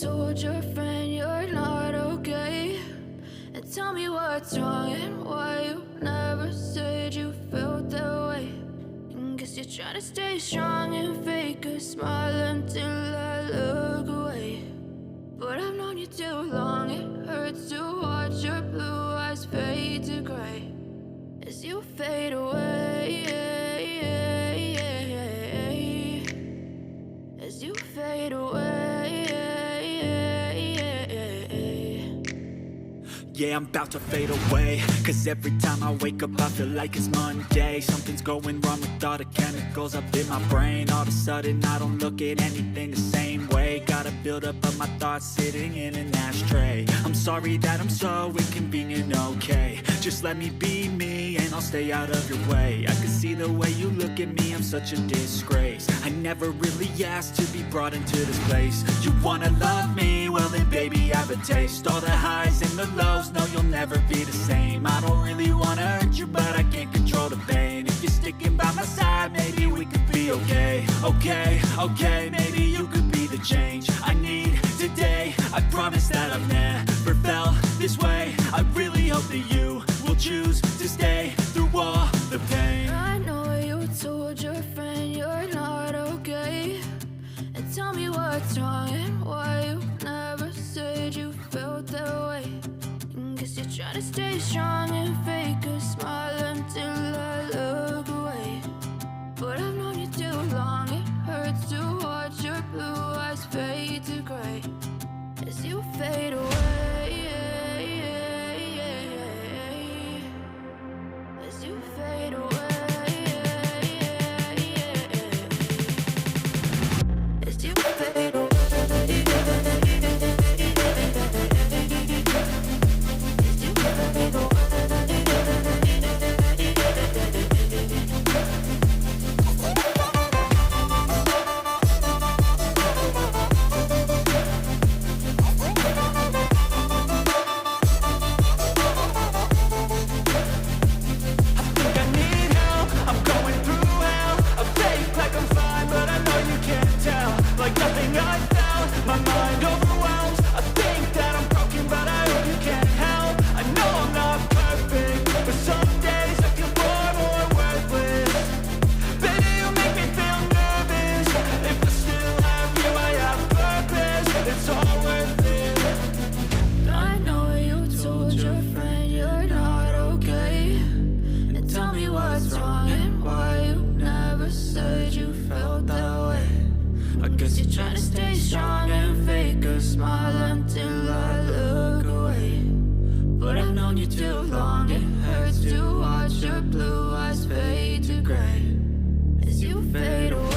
told your friend you're not okay? And tell me what's wrong and why you never said you felt that way. And guess you're trying to stay strong and fake a smile until I look away. But I've known you too long, it hurts to watch your blue eyes fade to gray as you fade away, as you fade away. Yeah, I'm about to fade away, 'cause every time I wake up I feel like it's Monday. Something's going wrong with all the chemicals up in my brain. All of a sudden I don't look at anything the same way. Got a buildup of my thoughts sitting in an ashtray. I'm sorry that I'm so inconvenient, okay? Just let me be me and I'll stay out of your way. I can see the way you look at me, I'm such a disgrace. I never really asked to be brought into this place. You wanna love me? Well then baby I have a taste. All the highs and the lows, no you'll never be the same. I don't really wanna hurt you but I can't control the pain. If you're sticking by my side maybe we could be okay. Okay, maybe you could be the change I need today. I promise that I've never felt this way. I really hope that you will choose to stay through all the pain. I know you told your friend you're not okay. And tell me what's wrong and why you never said you felt that way. And guess you're trying to stay strong and fake a smile until I look away. But I've known you too long, it hurts to watch your blue eyes fade to gray as you fade away, as you fade away, as you fade away. You're trying to stay strong and fake a smile until I look away. But I've known you too long, it hurts to watch your blue eyes fade to gray as you fade away.